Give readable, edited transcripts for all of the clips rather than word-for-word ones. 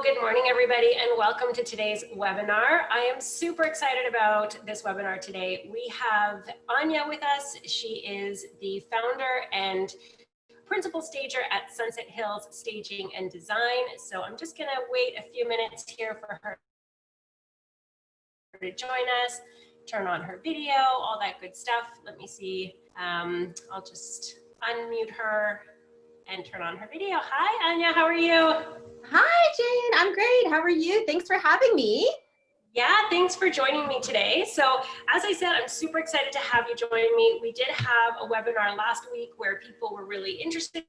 Good morning, everybody, and welcome to today's webinar. I am super excited about this webinar today. We have Anya with us. She is the founder and principal stager at Sunset Hills Staging and Design. So I'm just gonna wait a few minutes here for her to join us, turn on her video, all that good stuff. Let me see, I'll just unmute her and turn on her video. Hi, Anya, how are you? Hi, Jane. I'm great. How are you? Thanks for having me. Yeah, thanks for joining me today. So as I said, I'm super excited to have you join me. We did have a webinar last week where people were really interested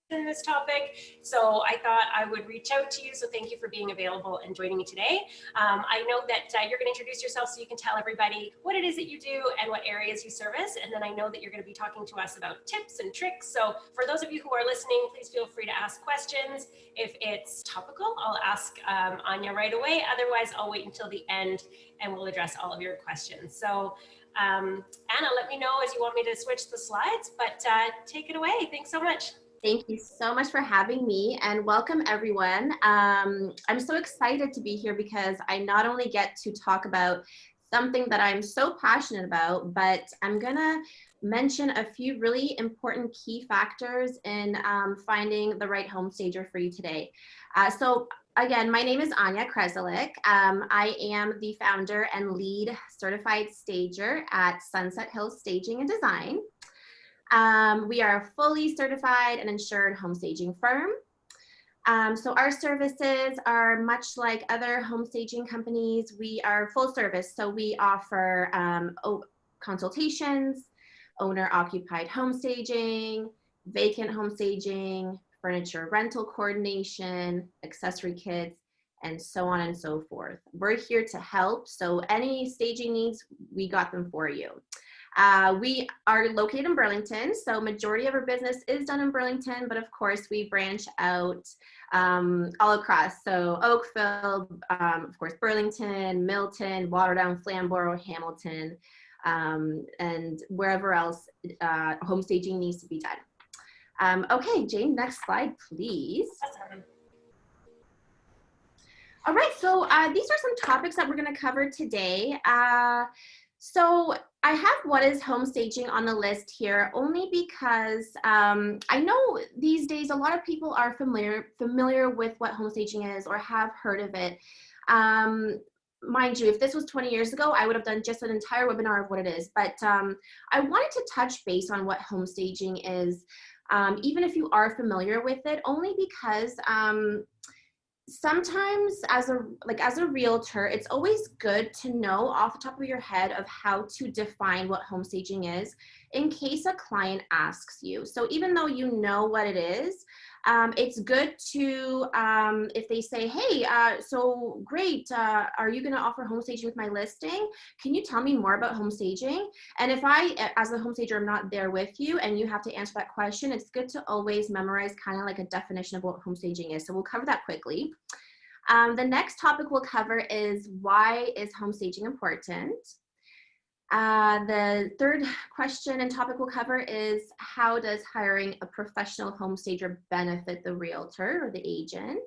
in this topic. So I thought I would reach out to you. So thank you for being available and joining me today. I know that you're going to introduce yourself so you can tell everybody what it is that you do and what areas you service. And then I know that you're going to be talking to us about tips and tricks. So for those of you who are listening, please feel free to ask questions. If it's topical, I'll ask Anya right away. Otherwise, I'll wait until the end and we'll address all of your questions. So Anna, let me know as you want me to switch the slides, but take it away. Thanks so much. Thank you so much for having me and welcome everyone. I'm so excited to be here because I not only get to talk about something that I'm so passionate about, but I'm gonna mention a few really important key factors in finding the right home stager for you today. So again, my name is Anya Krezelik. I am the founder and lead certified stager at Sunset Hills Staging and Design. We are a fully certified and insured home staging firm. So our services are much like other home staging companies. We are full service. So we offer consultations, owner occupied home staging, vacant home staging, furniture rental coordination, accessory kits, and so on and so forth. We're here to help. So any staging needs, we got them for you. We are located in Burlington, so majority of our business is done in Burlington, but of course we branch out all across. So Oakville, of course, Burlington, Milton, Waterdown, Flamborough, Hamilton, and wherever else home staging needs to be done. Okay, Jane, next slide, please. Awesome. All right, so these are some topics that we're going to cover today. So I have what is home staging on the list here only because I know these days a lot of people are familiar with what home staging is or have heard of it. Mind you, if this was 20 years ago, I would have done just an entire webinar of what it is. But I wanted to touch base on what home staging is, even if you are familiar with it, only because sometimes as a realtor, it's always good to know off the top of your head of how to define what home staging is in case a client asks you. So even though you know what it is, it's good to, if they say, hey, so great, are you going to offer home staging with my listing? Can you tell me more about home staging? And if I, as a home stager, I'm not there with you and you have to answer that question, it's good to always memorize kind of like a definition of what home staging is. So we'll cover that quickly. The next topic we'll cover is why is home staging important? The third question and topic we'll cover is how does hiring a professional home stager benefit the realtor or the agent?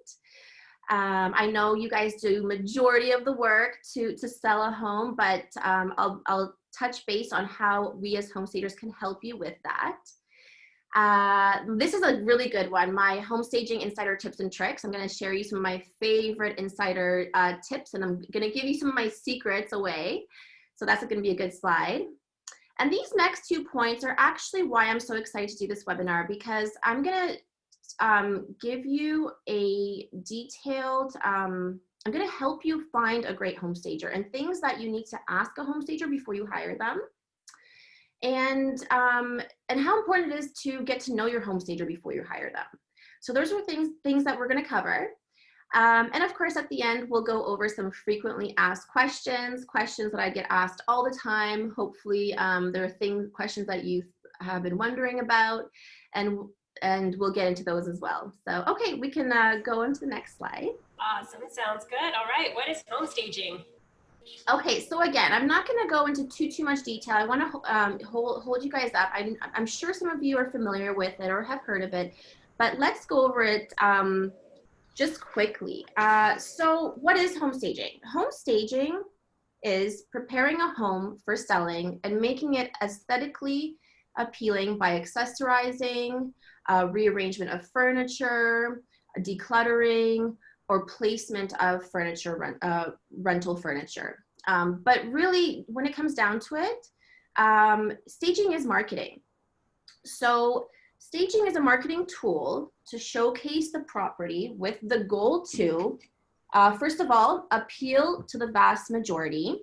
I know you guys do majority of the work to sell a home, but I'll touch base on how we as home stagers can help you with that. This is a really good one, my home staging insider tips and tricks. I'm going to share you some of my favorite insider tips, and I'm going to give you some of my secrets away. So that's going to be a good slide. And these next 2 points are actually why I'm so excited to do this webinar, because I'm going to give you a detailed, I'm going to help you find a great home stager and things that you need to ask a home stager before you hire them. And how important it is to get to know your home stager before you hire them. So those are things that we're going to cover. And of course, at the end, we'll go over some frequently asked questions that I get asked all the time. Hopefully, there are questions that you have been wondering about, and we'll get into those as well. So, okay, we can go into the next slide. Awesome, sounds good. All right, what is home staging? Okay, so again, I'm not going to go into too much detail. I want to hold you guys up. I'm sure some of you are familiar with it or have heard of it, but let's go over it just quickly. So what is home staging? Home staging is preparing a home for selling and making it aesthetically appealing by accessorizing, rearrangement of furniture, decluttering, or placement of furniture, rental furniture. But really, when it comes down to it, staging is marketing. So staging is a marketing tool to showcase the property with the goal to, first of all, appeal to the vast majority.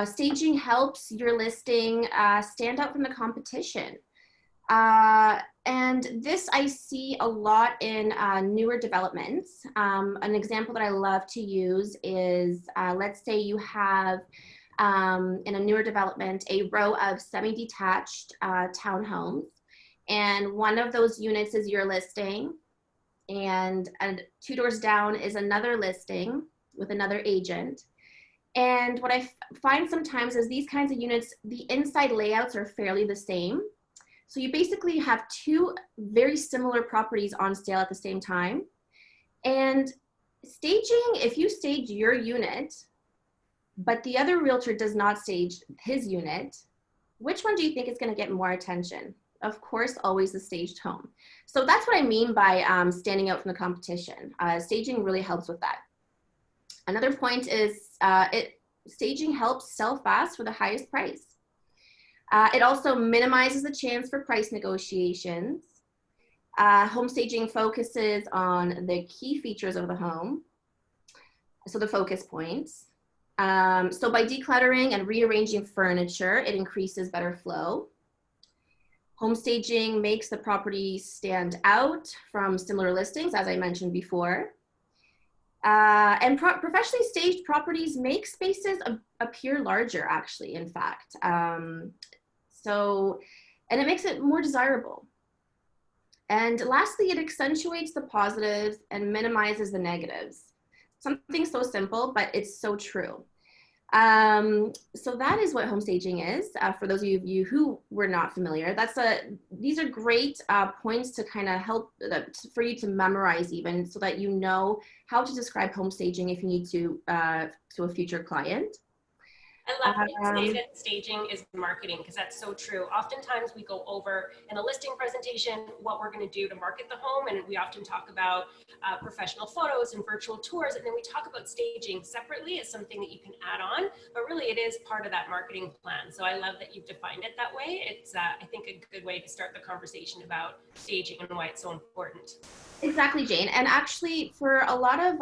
Staging helps your listing stand out from the competition. And this I see a lot in newer developments. An example that I love to use is, let's say you have in a newer development, a row of semi-detached townhomes. And one of those units is your listing. And 2 doors down is another listing with another agent. And what I find sometimes is these kinds of units, the inside layouts are fairly the same. So you basically have 2 very similar properties on sale at the same time. And staging, if you stage your unit, but the other realtor does not stage his unit, which one do you think is going to get more attention? Of course, always the staged home. So that's what I mean by standing out from the competition. Staging really helps with that. Another point is staging helps sell fast for the highest price. It also minimizes the chance for price negotiations. Home staging focuses on the key features of the home, so the focus points. So by decluttering and rearranging furniture, it increases better flow. Home staging makes the property stand out from similar listings, as I mentioned before. And professionally staged properties make spaces appear larger, actually, in fact. And it makes it more desirable. And lastly, it accentuates the positives and minimizes the negatives. Something so simple, but it's so true. So that is what home staging is. For those of you who were not familiar, these are great points to kind of help for you to memorize, even so that you know how to describe home staging if you need to a future client. I love that you say that staging is marketing, because that's so true. Oftentimes we go over in a listing presentation what we're going to do to market the home, and we often talk about professional photos and virtual tours, and then we talk about staging separately as something that you can add on, but really it is part of that marketing plan. So I love that you've defined it that way. It's, I think, a good way to start the conversation about staging and why it's so important. Exactly, Jane. And actually, for a lot of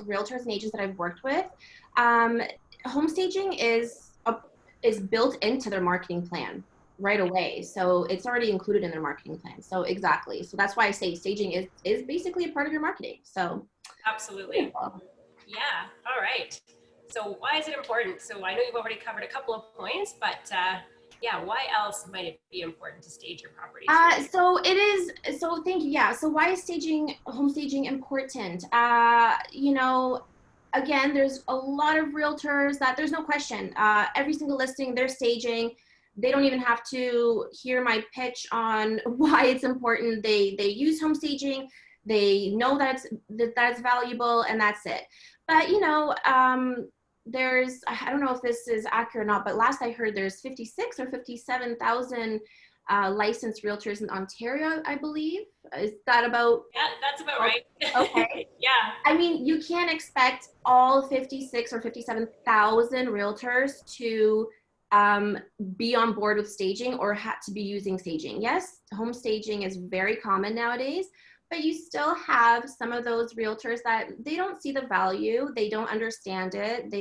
realtors and agents that I've worked with, home staging is built into their marketing plan right away. So it's already included in their marketing plan. So exactly. So that's why I say staging is basically a part of your marketing. So absolutely. Yeah. All right. So why is it important? So I know you've already covered a couple of points, but yeah, why else might it be important to stage your property? So thank you. Yeah. So why is home staging important? You know, again, there's a lot of realtors that there's no question. Every single listing they're staging, they don't even have to hear my pitch on why it's important. They use home staging. They know that's valuable, and that's it. But you know, I don't know if this is accurate or not, but last I heard there's 56 or 57,000 licensed realtors in Ontario, I believe. Is that about? Yeah, that's about right. Okay. Yeah. I mean, you can't expect all 56 or 57,000 realtors to be on board with staging or to be using staging. Yes, home staging is very common nowadays, but you still have some of those realtors that they don't see the value, they don't understand it,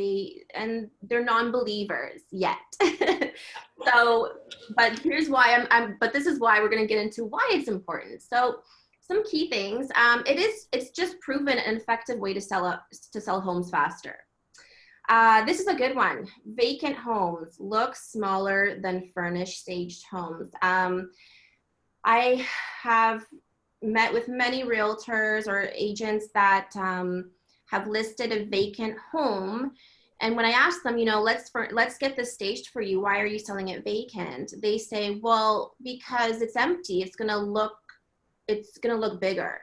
and they're non-believers yet. So, but here's why but this is why we're going to get into why it's important. So some key things, it's just proven an effective way to sell homes faster. This is a good one. Vacant homes look smaller than furnished staged homes. I have met with many realtors or agents that have listed a vacant home, and when I ask them, you know, let's get this staged for you, why are you selling it vacant? They say, well, because it's empty, it's gonna look bigger.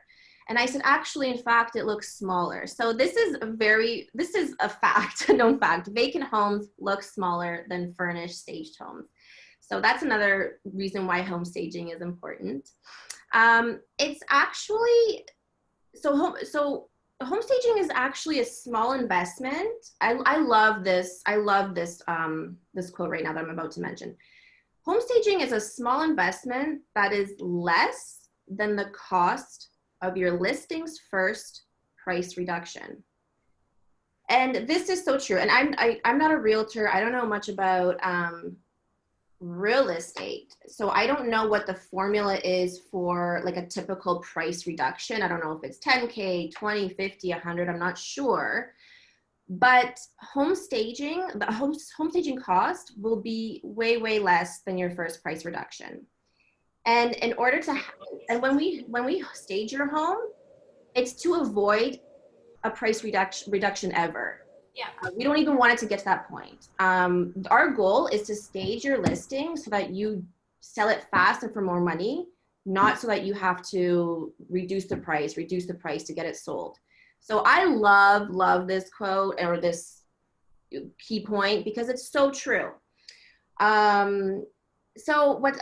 And I said, actually, in fact, it looks smaller. So this is a fact, a known fact. Vacant homes look smaller than furnished staged homes. So that's another reason why home staging is important. It's actually, home staging is actually a small investment. I love this. I love this, this quote right now that I'm about to mention. Home staging is a small investment that is less than the cost of your listing's first price reduction. And this is so true. And I'm not a realtor. I don't know much about real estate. So I don't know what the formula is for like a typical price reduction. I don't know if it's 10K, 20, 50, 100. I'm not sure. But home staging, the home staging cost will be way, way less than your first price reduction. And in order to, and when we stage your home, it's to avoid a price reduction ever. Yeah. We don't even want it to get to that point. Our goal is to stage your listing so that you sell it fast and for more money, not so that you have to reduce the price to get it sold. So I love this quote or this key point because it's so true. So what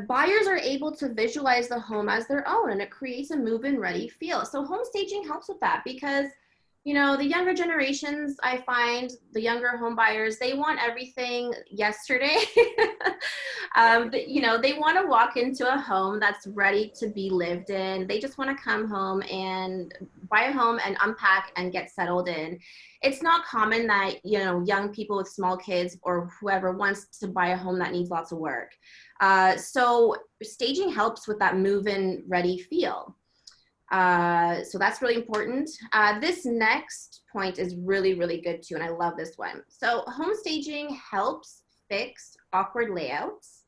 buyers are able to visualize the home as their own, and it creates a move-in ready feel. So home staging helps with that because, you know, the younger generations, I find the younger home buyers, they want everything yesterday. You know, they want to walk into a home that's ready to be lived in. They just want to come home and buy a home and unpack and get settled in. It's not common that, you know, young people with small kids or whoever wants to buy a home that needs lots of work. So staging helps with that move-in ready feel. So that's really important. This next point is really, really good too, and I love this one. So home staging helps fix awkward layouts,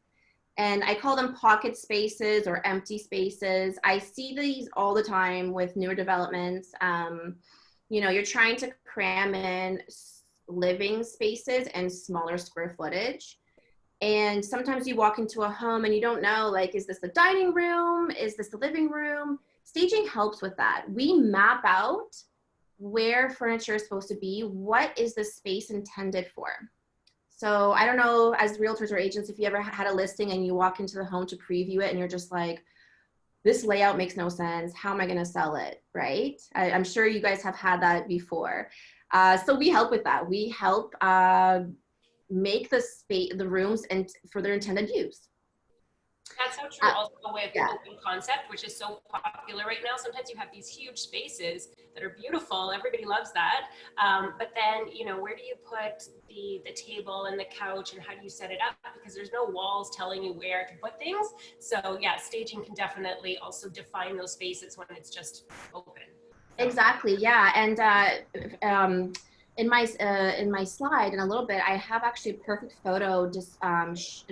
and I call them pocket spaces or empty spaces. I see these all the time with newer developments. You know, you're trying to cram in living spaces and smaller square footage. And sometimes you walk into a home and you don't know, like, is this the dining room? Is this the living room? Staging helps with that. We map out where furniture is supposed to be. What is the space intended for? So I don't know, as realtors or agents, if you ever had a listing and you walk into the home to preview it and you're just like, this layout makes no sense. How am I going to sell it? Right? I'm sure you guys have had that before. So we help with that. We help make the rooms and for their intended use. That's so true. Also, the way of the Yeah. open concept, which is so popular right now. Sometimes you have these huge spaces that are beautiful. Everybody loves that. But then, you know, where do you put the table and the couch, and how do you set it up? Because there's no walls telling you where to put things. So yeah, staging can definitely also define those spaces when it's just open. So. Exactly. Yeah. And in my slide in a little bit, I have actually a perfect photo just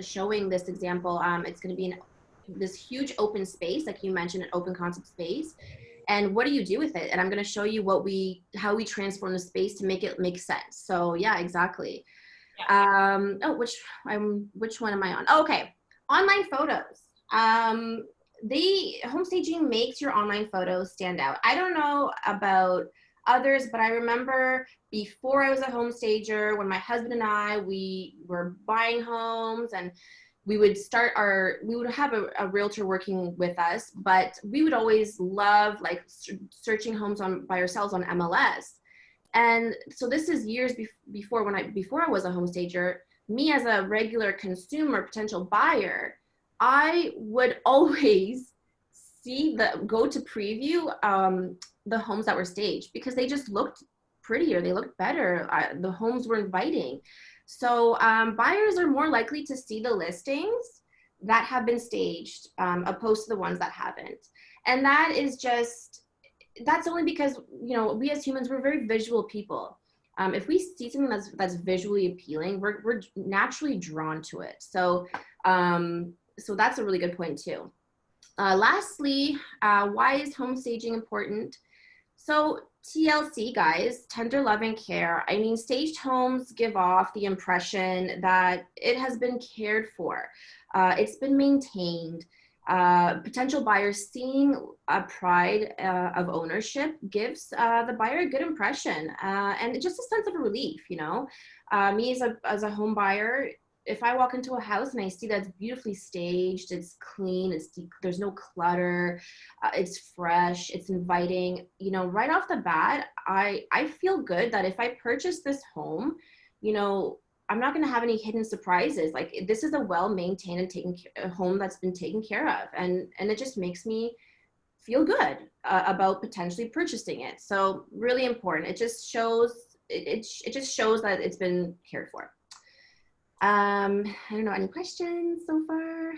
showing this example. It's going to be in this huge open space, like you mentioned, an open concept space. And what do you do with it? And I'm going to show you how we transform the space to make it make sense. So yeah, exactly. Yeah. Which one am I on? Oh, okay. Online photos. The home staging makes your online photos stand out. I don't know about others, but I remember before I was a home stager, when my husband and I, we were buying homes, and we would have a realtor working with us, but we would always love like searching homes by ourselves on MLS. And so this is years before I was a home stager. Me as a regular consumer, potential buyer, I would always go to preview the homes that were staged because they just looked prettier, they looked better. The homes were inviting. So buyers are more likely to see the listings that have been staged opposed to the ones that haven't. And that's only because, you know, we as humans, we're very visual people. If we see something that's visually appealing, we're naturally drawn to it. So so that's a really good point too. Lastly, why is home staging important? So TLC, guys, tender love and care. I mean, staged homes give off the impression that it has been cared for. It's been maintained. Potential buyers seeing a pride of ownership gives the buyer a good impression and just a sense of relief, you know. Me as a home buyer, if I walk into a house and I see that it's beautifully staged, it's clean, there's no clutter, it's fresh, it's inviting, you know, right off the bat, I feel good that if I purchase this home, you know, I'm not going to have any hidden surprises. Like, this is a well-maintained and a home that's been taken care of. And it just makes me feel good about potentially purchasing it. So really important. It just shows, it just shows that it's been cared for. I don't know, any questions so far?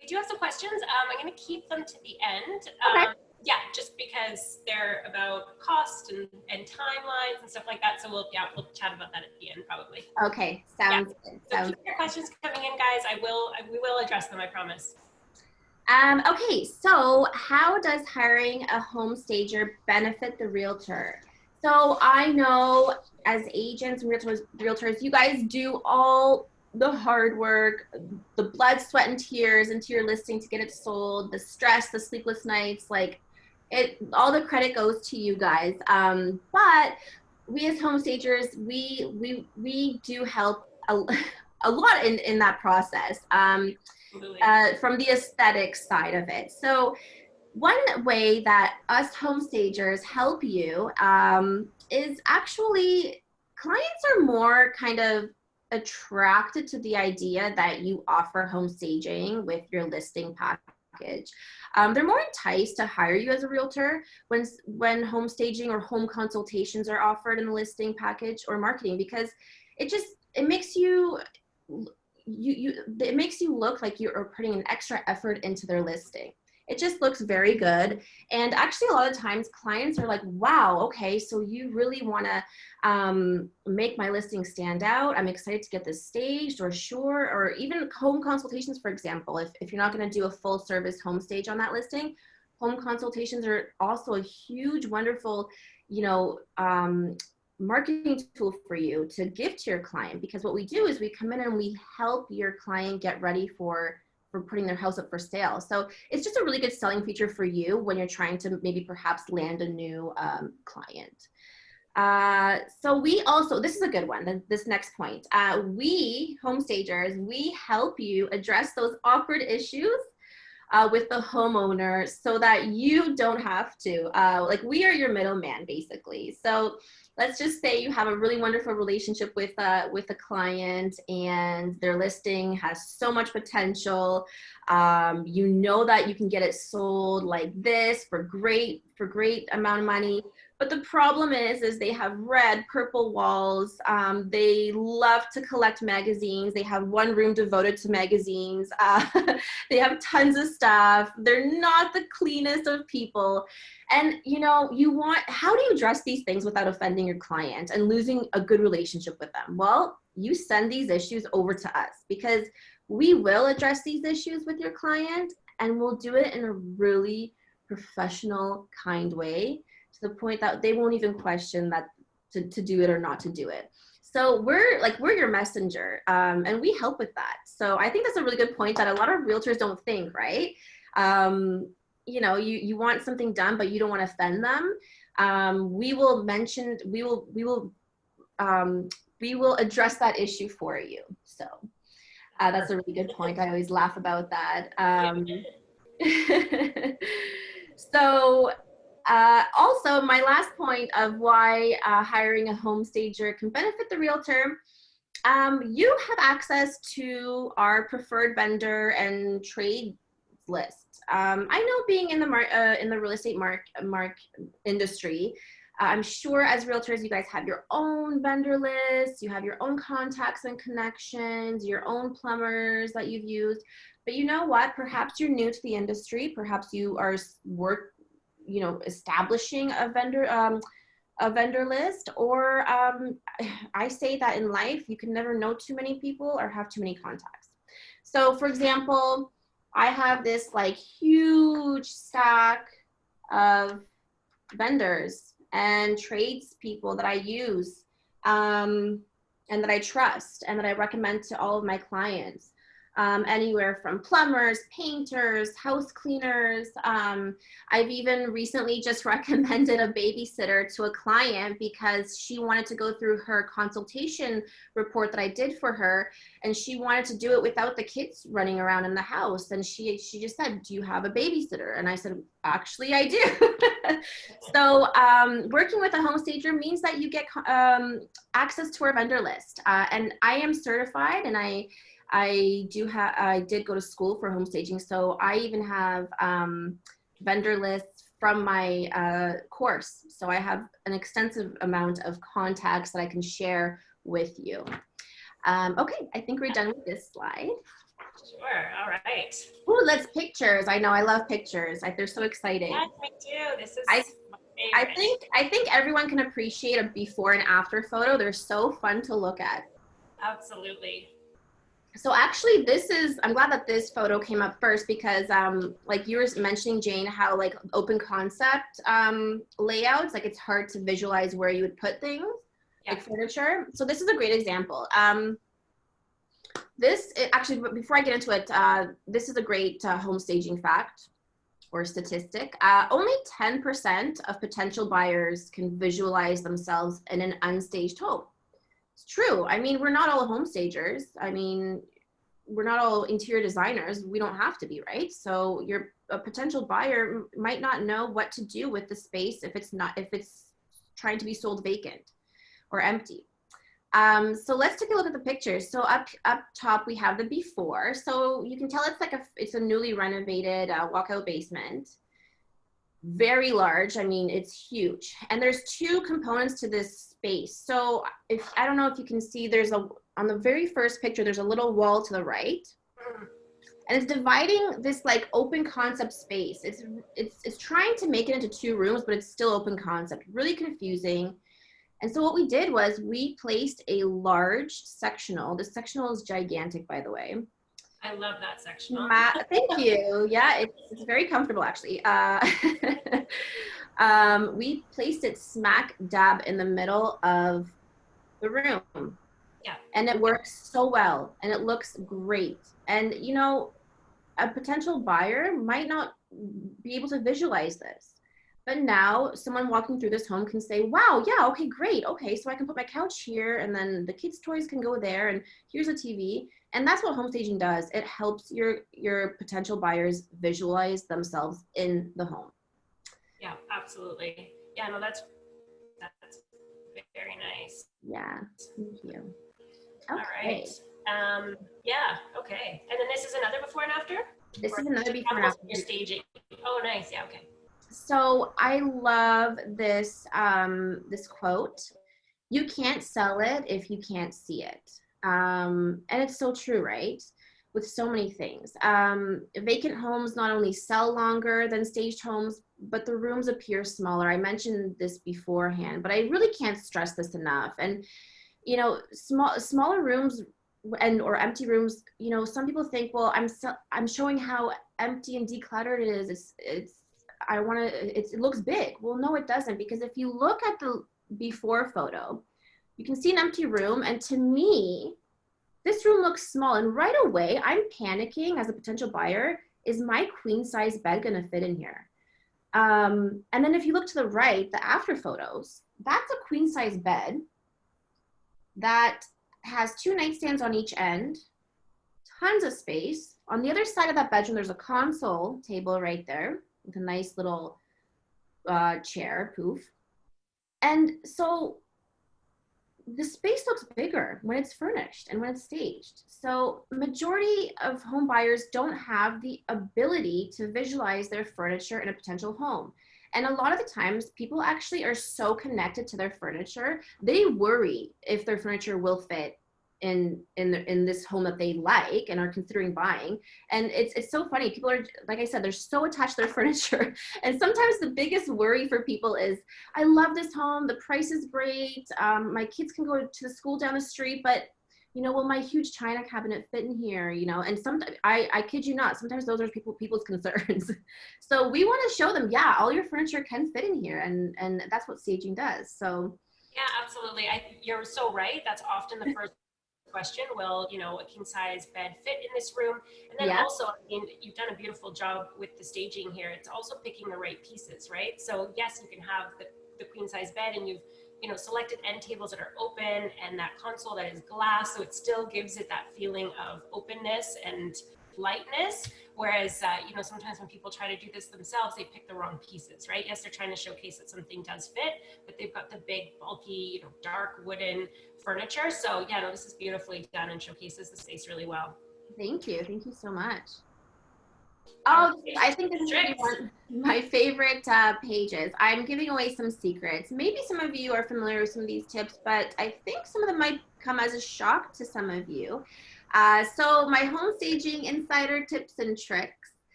We do have some questions. I'm going to keep them to the end. Okay. Yeah, just because they're about cost and timelines and stuff like that. So we'll chat about that at the end probably. Okay, sounds good. So keep your questions coming in, guys. We will address them, I promise. Okay, so how does hiring a home stager benefit the realtor? So I know as agents and realtors, you guys do all the hard work, the blood, sweat, and tears into your listing to get it sold, the stress, the sleepless nights, like all the credit goes to you guys. But we as home stagers, we do help a lot in that process. From the aesthetic side of it. So one way that us home stagers help you is actually clients are more kind of attracted to the idea that you offer home staging with your listing package. They're more enticed to hire you as a realtor when home staging or home consultations are offered in the listing package or marketing, because it makes you it makes you look like you're putting an extra effort into their listing. It just looks very good. And actually, a lot of times clients are like, wow, okay, so you really want to make my listing stand out. I'm excited to get this staged, or sure, or even home consultations, for example. If you're not going to do a full service home stage on that listing, home consultations are also a huge, wonderful, you know, marketing tool for you to give to your client, because what we do is we come in and we help your client get ready for putting their house up for sale. So it's just a really good selling feature for you when you're trying to maybe perhaps land a new client. So we also, this is a good one, this next point. We home stagers, we help you address those awkward issues with the homeowner so that you don't have to. Like, we are your middleman, basically. So let's just say you have a really wonderful relationship with a client and their listing has so much potential. You know that you can get it sold like this for great amount of money. But the problem is they have red, purple walls. They love to collect magazines. They have one room devoted to magazines. They have tons of stuff. They're not the cleanest of people. And, you know, how do you address these things without offending your client and losing a good relationship with them? Well, you send these issues over to us, because we will address these issues with your client, and we'll do it in a really professional, kind way, to the point that they won't even question that to do it or not to do it. So we're your messenger, and we help with that. So I think that's a really good point that a lot of realtors don't think, right? You know, you want something done, but you don't want to offend them. We will address that issue for you. So that's a really good point. I always laugh about that. So also, my last point of why hiring a home stager can benefit the realtor, you have access to our preferred vendor and trade list. I know, being in the real estate industry, I'm sure as realtors, you guys have your own vendor list, you have your own contacts and connections, your own plumbers that you've used. But you know what? Perhaps you're new to the industry. Perhaps you are establishing a vendor list, or I say that in life, you can never know too many people or have too many contacts. So for example, I have this like huge stack of vendors and tradespeople that I use, and that I trust and that I recommend to all of my clients. anywhere from plumbers, painters, house cleaners. I've even recently just recommended a babysitter to a client because she wanted to go through her consultation report that I did for her, and she wanted to do it without the kids running around in the house. And she just said, "Do you have a babysitter?" And I said, "Actually, I do." So working with a home stager means that you get access to our vendor list, and I am certified, and I did go to school for home staging, so I even have vendor lists from my course. So I have an extensive amount of contacts that I can share with you. Okay, I think we're done with this slide. Sure. All right. Ooh, let's pictures. I know, I love pictures. They're so exciting. Yes, me too. This is my I favorite. think everyone can appreciate a before and after photo. They're so fun to look at. Absolutely. So actually I'm glad that this photo came up first because like you were mentioning, Jane, how like open concept layouts, like it's hard to visualize where you would put things, like furniture. So this is a great example. Actually, before I get into it, this is a great home staging fact or statistic. Only 10% of potential buyers can visualize themselves in an unstaged home. It's true. I mean, we're not all home stagers. I mean, we're not all interior designers. We don't have to be, right? So a potential buyer might not know what to do with the space if it's trying to be sold vacant or empty. So let's take a look at the pictures. So up top we have the before. So you can tell it's a newly renovated walkout basement. Very large. I mean, it's huge. And there's two components to this space. So I don't know if you can see, on the very first picture, there's a little wall to the right. And it's dividing this like open concept space. It's trying to make it into two rooms, but it's still open concept. Really confusing. And so what we did was we placed a large sectional. The sectional is gigantic, by the way. I love that sectional. Thank you. Yeah, it's very comfortable, actually. We placed it smack dab in the middle of the room. Yeah. And it works so well, and it looks great. And, you know, a potential buyer might not be able to visualize this. But now someone walking through this home can say, wow, yeah, okay, great. Okay, so I can put my couch here, and then the kids' toys can go there, and here's a TV. And that's what home staging does. It helps your potential buyers visualize themselves in the home. Yeah, absolutely. Yeah, no, that's very nice. Yeah, thank you. Okay. All right. Yeah, okay. And then this is another before and after? This is another before and after. You're staging. Oh, nice. Yeah, okay. So I love this this quote. You can't sell it if you can't see it. And it's so true, right? With so many things. Vacant homes not only sell longer than staged homes, but the rooms appear smaller. I mentioned this beforehand, but I really can't stress this enough. And, you know, smaller rooms or empty rooms, you know, some people think, well, I'm showing how empty and decluttered it is. It looks big. Well, no, it doesn't, because if you look at the before photo, you can see an empty room, and to me, this room looks small, and right away, I'm panicking as a potential buyer. Is my queen size bed gonna fit in here? And then if you look to the right, the after photos, that's a queen size bed that has two nightstands on each end, tons of space. On the other side of that bedroom, there's a console table right there with a nice little chair, poof. And so the space looks bigger when it's furnished and when it's staged. So majority of home buyers don't have the ability to visualize their furniture in a potential home. And a lot of the times people actually are so connected to their furniture, they worry if their furniture will fit in this home that they like and are considering buying. And it's so funny. People are, like I said, they're so attached to their furniture. And sometimes the biggest worry for people is, I love this home, the price is great, my kids can go to the school down the street, but you know, will my huge china cabinet fit in here? You know, and sometimes I kid you not, sometimes those are people's concerns. So we want to show them, yeah, all your furniture can fit in here, and that's what staging does. So yeah, absolutely. You're so right. That's often the first question, will, you know, a king size bed fit in this room? And then Yeah. also, I mean, you've done a beautiful job with the staging here. It's also picking the right pieces, right? So yes, you can have the queen size bed, and you've, you know, selected end tables that are open and that console that is glass. So it still gives it that feeling of openness and lightness. Whereas, you know, sometimes when people try to do this themselves, they pick the wrong pieces, right? Yes, they're trying to showcase that something does fit, but they've got the big, bulky, you know, dark wooden furniture. So yeah, no, this is beautifully done and showcases the space really well. Thank you. Thank you so much. Oh, Okay, I think this is going to be tricks. one of my favorite pages. I'm giving away some secrets. Maybe some of you are familiar with some of these tips, but I think some of them might come as a shock to some of you. So my home staging insider tips and tricks.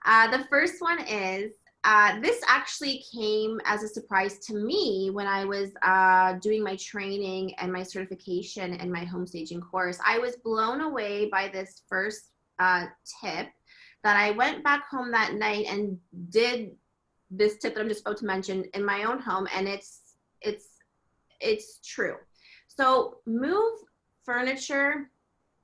The first one is, this actually came as a surprise to me when I was doing my training and my certification in my home staging course. I was blown away by this first tip that I went back home that night and did this tip that I'm just about to mention in my own home, and it's true. So move furniture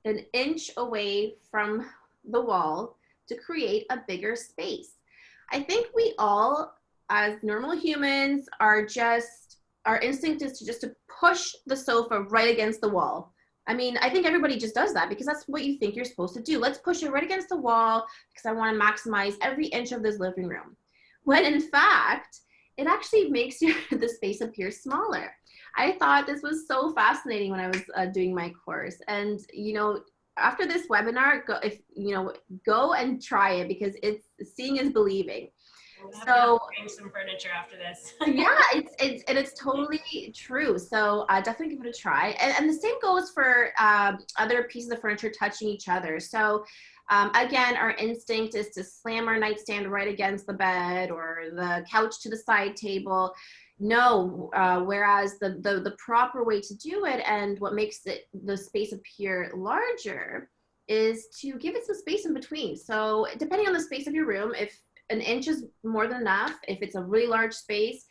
an inch away from the wall to create a bigger space. I think we all, as normal humans, are just, our instinct is to just to push the sofa right against the wall. I mean, I think everybody just does that because that's what you think you're supposed to do. Let's push it right against the wall because I want to maximize every inch of this living room. When in fact, it actually makes the space appear smaller. I thought this was so fascinating when I was doing my course. And, you know, after this webinar, go and try it because it's seeing is believing. So bring some furniture after this. Yeah, it's totally true. So definitely give it a try. And the same goes for other pieces of furniture touching each other. So again, our instinct is to slam our nightstand right against the bed or the couch to the side table. No, whereas the proper way to do it and what makes the space appear larger is to give it some space in between. So depending on the space of your room, if an inch is more than enough. If it's a really large space,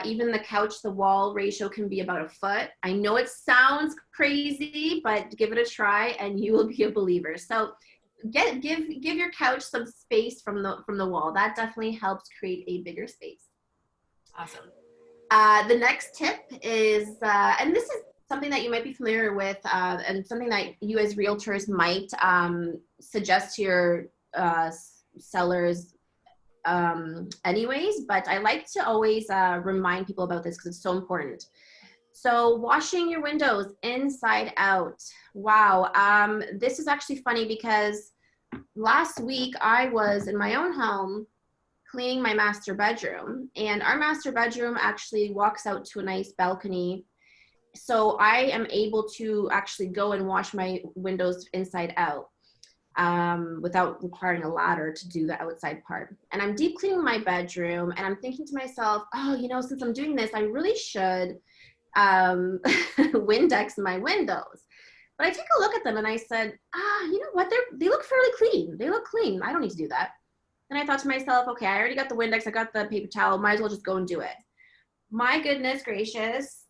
even the couch, the wall ratio can be about a foot. I know it sounds crazy, but give it a try and you will be a believer. So give your couch some space from the wall. That definitely helps create a bigger space. Awesome. The next tip is, and this is something that you might be familiar with, and something that you as realtors might suggest to your sellers anyways, but I like to always remind people about this because it's so important. So washing your windows inside out. Wow. This is actually funny because last week I was in my own home cleaning my master bedroom, and our master bedroom actually walks out to a nice balcony. So I am able to actually go and wash my windows inside out without requiring a ladder to do the outside part. And I'm deep cleaning my bedroom and I'm thinking to myself, oh, you know, since I'm doing this, I really should Windex my windows. But I take a look at them and I said, you know what? They look fairly clean. They look clean. I don't need to do that. And I thought to myself, okay, I already got the Windex. I got the paper towel. Might as well just go and do it. My goodness gracious.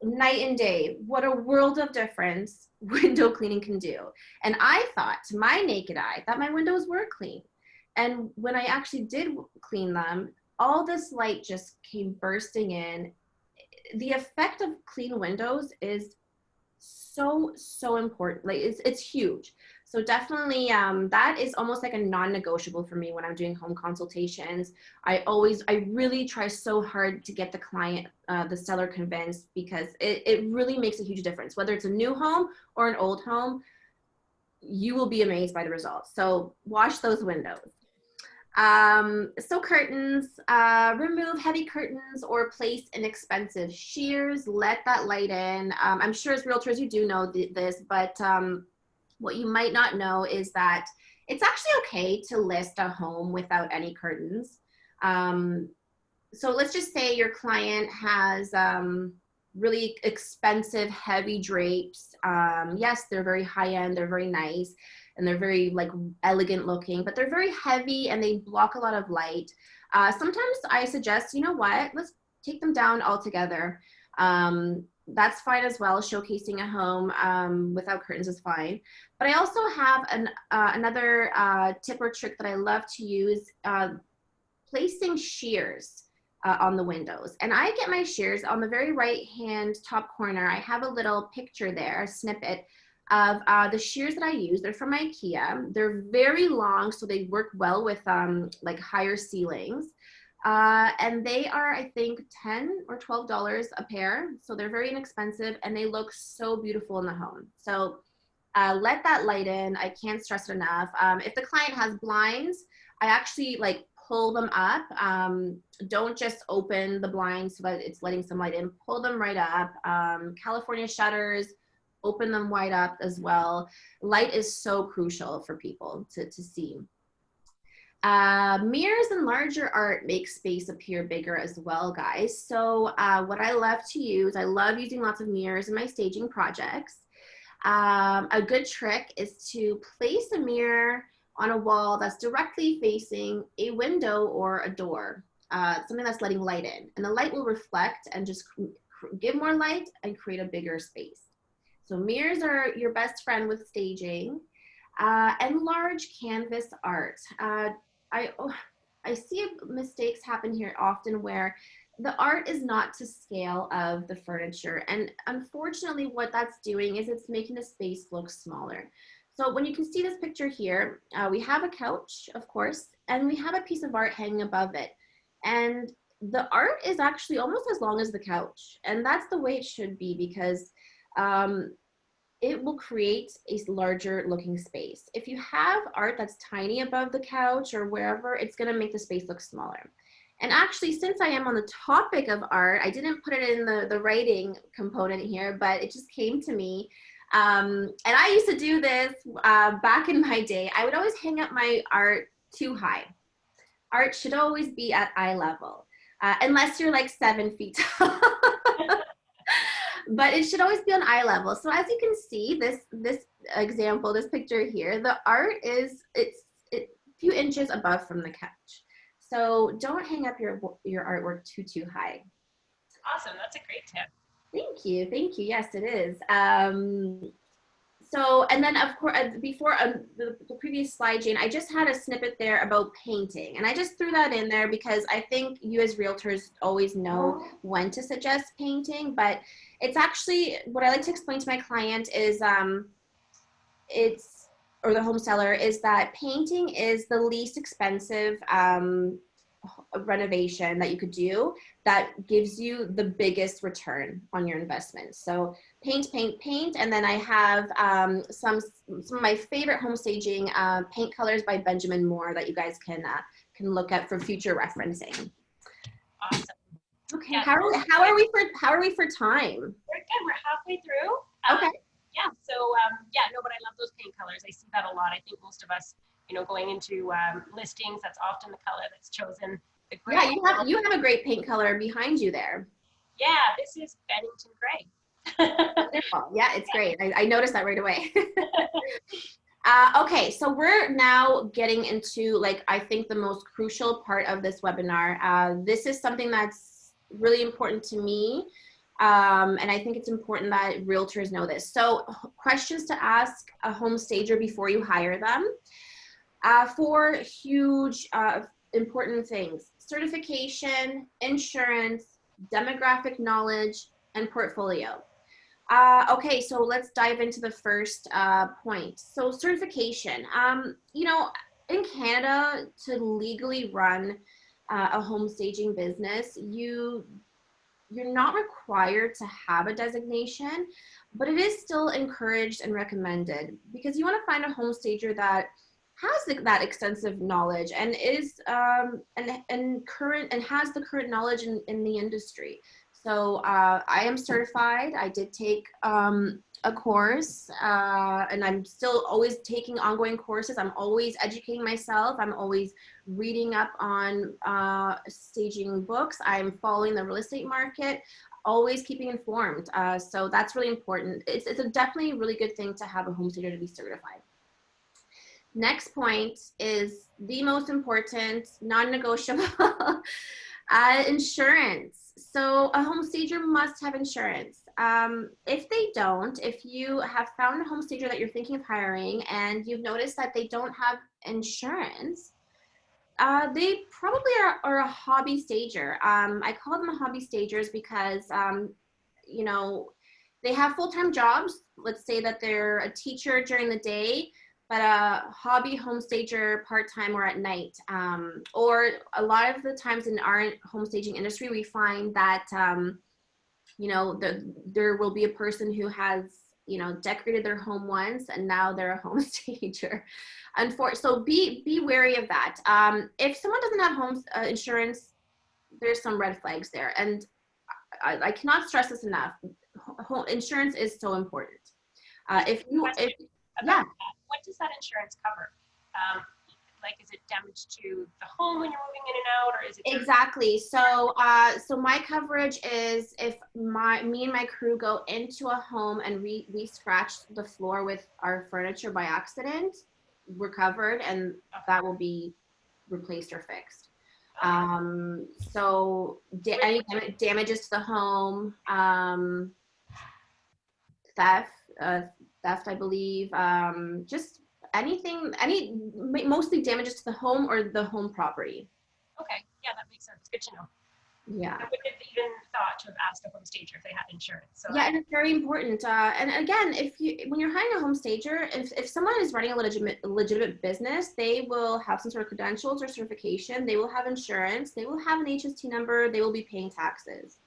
Night and day. What a world of difference window cleaning can do. And I thought, to my naked eye, that my windows were clean. And when I actually did clean them, all this light just came bursting in. The effect of clean windows is so important. Like it's huge. So definitely that is almost like a non-negotiable for me when I'm doing home consultations. I really try so hard to get the client, the seller convinced, because it really makes a huge difference. Whether it's a new home or an old home, you will be amazed by the results. So wash those windows. So curtains, remove heavy curtains or place inexpensive shears. Let that light in. I'm sure as realtors you do know this, but what you might not know is that it's actually okay to list a home without any curtains. So let's just say your client has really expensive, heavy drapes. Yes, they're very high end, they're very nice, and they're very like elegant looking, but they're very heavy and they block a lot of light. Sometimes I suggest, you know what, let's take them down altogether. That's fine as well. Showcasing a home without curtains is fine. But I also have another tip or trick that I love to use, placing shears on the windows. And I get my shears on the very right hand top corner. I have a little picture there, a snippet of the shears that I use. They're from IKEA. They're very long, so they work well with like higher ceilings. And they are, I think, $10 or $12 a pair. So they're very inexpensive and they look so beautiful in the home. So let that light in. I can't stress it enough. If the client has blinds, I actually like pull them up. Don't just open the blinds so that it's letting some light in. Pull them right up. California shutters, open them wide up as well. Light is so crucial for people to see. Mirrors and larger art make space appear bigger as well, guys. So what I love to use, I love using lots of mirrors in my staging projects. A good trick is to place a mirror on a wall that's directly facing a window or a door, something that's letting light in. And the light will reflect and just give more light and create a bigger space. So mirrors are your best friend with staging. And large canvas art. I see mistakes happen here often where the art is not to scale of the furniture. And unfortunately, what that's doing is it's making the space look smaller. So when you can see this picture here, we have a couch, of course, and we have a piece of art hanging above it. And the art is actually almost as long as the couch. And that's the way it should be because it will create a larger looking space. If you have art that's tiny above the couch or wherever, it's gonna make the space look smaller. And actually, since I am on the topic of art, I didn't put it in the writing component here, but it just came to me. And I used to do this back in my day. I would always hang up my art too high. Art should always be at eye level, unless you're like 7 feet tall. But it should always be on eye level. So as you can see, this example, this picture here, the art is it's a few inches above from the couch. So don't hang up your artwork too high. Awesome, that's a great tip. Thank you, thank you. Yes, it is. So, and then of course, before the previous slide, Jane, I just had a snippet there about painting. And I just threw that in there because I think you as realtors always know when to suggest painting, but it's actually, what I like to explain to my client is or the home seller, is that painting is the least expensive renovation that you could do that gives you the biggest return on your investment. So paint, and then I have some of my favorite home staging paint colors by Benjamin Moore that you guys can look at for future referencing. Awesome. Okay, yeah. How are we for time? We're good. We're halfway through. Okay. Yeah. So yeah, no, but I love those paint colors. I see that a lot. I think most of us, you know, going into listings, that's often the color that's chosen. Yeah, you have a great paint color behind you there. Yeah, this is Bennington Gray. Wonderful. Yeah, it's great. I noticed that right away. Okay, so we're now getting into, like, I think the most crucial part of this webinar. This is something that's really important to me, and I think it's important that realtors know this. So questions to ask a home stager before you hire them. 4 huge important things: certification, insurance, demographic knowledge, and portfolio. Okay, so let's dive into the first point. So certification. You know, in Canada, to legally run a home staging business, you're not required to have a designation, but it is still encouraged and recommended because you want to find a home stager that has that extensive knowledge and is and current and has the current knowledge in the industry. So I am certified. I did take a course, and I'm still always taking ongoing courses. I'm always educating myself. I'm always reading up on staging books. I'm following the real estate market, always keeping informed. So that's really important. It's definitely a really good thing to have a home stager to be certified. Next point is the most important, non-negotiable, insurance. So a home stager must have insurance. If they don't, if you have found a home stager that you're thinking of hiring and you've noticed that they don't have insurance, they probably are a hobby stager. I call them hobby stagers because, you know, they have full-time jobs. Let's say that they're a teacher during the day, but a hobby home stager part-time or at night. Or a lot of the times in our home staging industry, we find that, you know, there will be a person who has, you know, decorated their home once and now they're a home stager. So be wary of that. If someone doesn't have home insurance, there's some red flags there. And I cannot stress this enough. Home insurance is so important. If you, if, yeah. What does that insurance cover? Like, is it damage to the home when you're moving in and out, or is it exactly? So so my coverage is if me and my crew go into a home and we scratch the floor with our furniture by accident, we're covered, and that will be replaced or fixed. So any damages to the home, theft, theft, I believe, just anything, mostly damages to the home or the home property. Okay, yeah, that makes sense. Good to know. Yeah. I wouldn't have even thought to have asked a home stager if they had insurance. So yeah, and it's very important. And again, when you're hiring a home stager, if someone is running a legitimate business, they will have some sort of credentials or certification. They will have insurance. They will have an HST number. They will be paying taxes.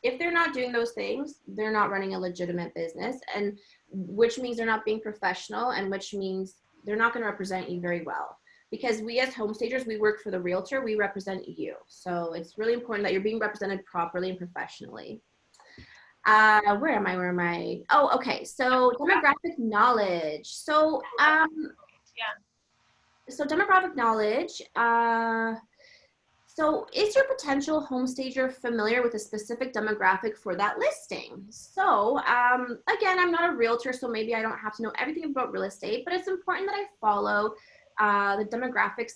If they're not doing those things, they're not running a legitimate business, and which means they're not being professional, and which means they're not going to represent you very well. Because we as home stagers, we work for the realtor, we represent you. So it's really important that you're being represented properly and professionally. Where am I? Oh, okay. So demographic knowledge. So yeah. So demographic knowledge. So is your potential home stager familiar with a specific demographic for that listing? So again, I'm not a realtor, so maybe I don't have to know everything about real estate, but it's important that I follow the demographics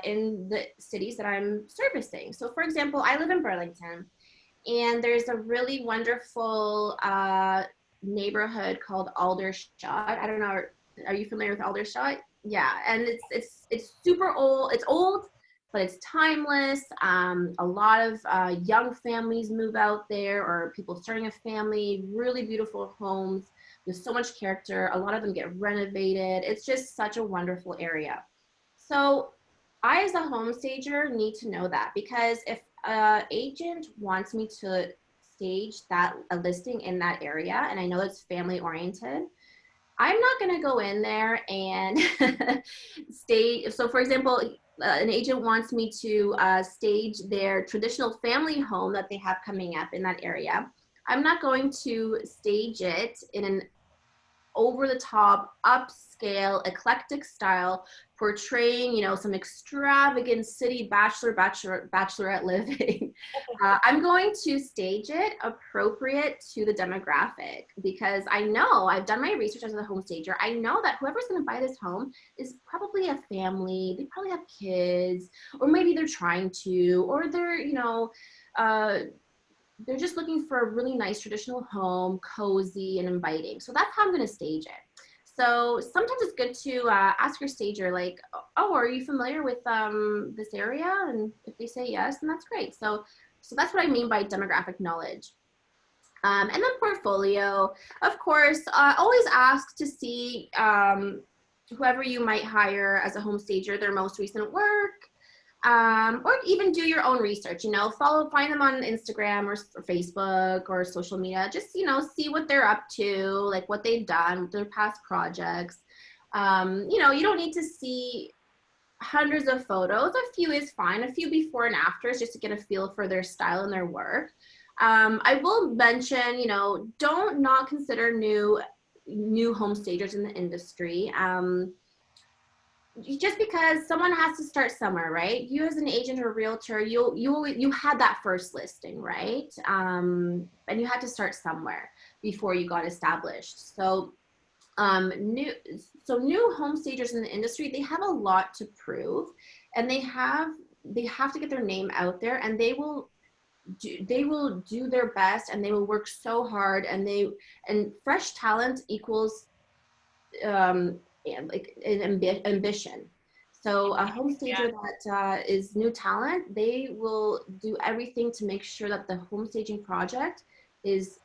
in the cities that I'm servicing. So for example, I live in Burlington, and there's a really wonderful neighborhood called Aldershot. I don't know, are you familiar with Aldershot? Yeah, and it's super old. It's old, but it's timeless. A lot of young families move out there, or people starting a family. Really beautiful homes with so much character. A lot of them get renovated. It's just such a wonderful area. So I, as a home stager, need to know that, because if an agent wants me to stage a listing in that area, and I know it's family oriented, I'm not going to go in there and stage. So for example, an agent wants me to stage their traditional family home that they have coming up in that area. I'm not going to stage it in an over the top, upscale, eclectic style, portraying, you know, some extravagant city bachelorette living. I'm going to stage it appropriate to the demographic, because I know, I've done my research as a home stager. I know that whoever's going to buy this home is probably a family. They probably have kids, or maybe they're trying to, or they're, you know, they're just looking for a really nice traditional home, cozy and inviting. So that's how I'm going to stage it. So sometimes it's good to ask your stager, like, oh, are you familiar with this area? And if they say yes, then that's great. So that's what I mean by demographic knowledge. And then portfolio, of course, always ask to see whoever you might hire as a home stager, their most recent work. Or even do your own research, you know, find them on Instagram or Facebook or social media. Just, you know, see what they're up to, like what they've done, their past projects. You know, you don't need to see hundreds of photos. A few is fine, a few before and afters, just to get a feel for their style and their work. I will mention, you know, don't not consider new home stagers in the industry. Just because someone has to start somewhere, right? You as an agent or realtor, you had that first listing, right? And you had to start somewhere before you got established. So new home stagers in the industry, they have a lot to prove, and they have to get their name out there, and they will they will do their best, and they will work so hard, and fresh talent equals like an ambition. So a home stager that is new talent, they will do everything to make sure that the home staging project is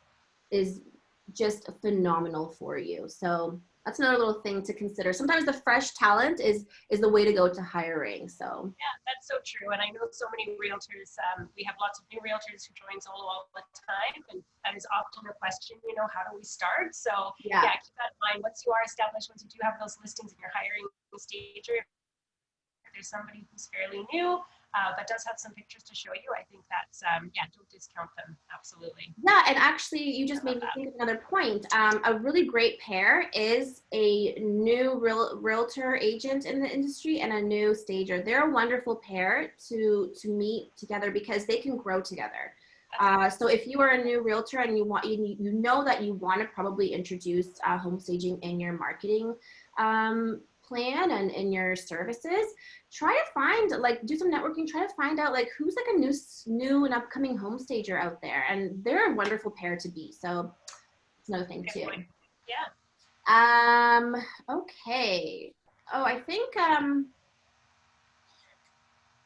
just phenomenal for you. So that's another little thing to consider. Sometimes the fresh talent is the way to go to hiring. So yeah, that's so true. And I know so many realtors, we have lots of new realtors who join Zolo all the time. And that is often a question, you know, how do we start? So yeah. yeah, keep that in mind. Once you are established, once you do have those listings and you're hiring a stager, if there's somebody who's fairly new, but does have some pictures to show you, I think that's, yeah, don't discount them. Absolutely. Yeah, and actually, you just made me think of another point. A really great pair is a new realtor agent in the industry and a new stager. They're a wonderful pair to meet together because they can grow together. So if you are a new realtor and you know that you want to probably introduce home staging in your marketing plan and in your services, try to find, like, do some networking, try to find out like who's like a new and upcoming home stager out there, and they're a wonderful pair to be. So it's another thing too. Yeah. Okay. Oh, I think I don't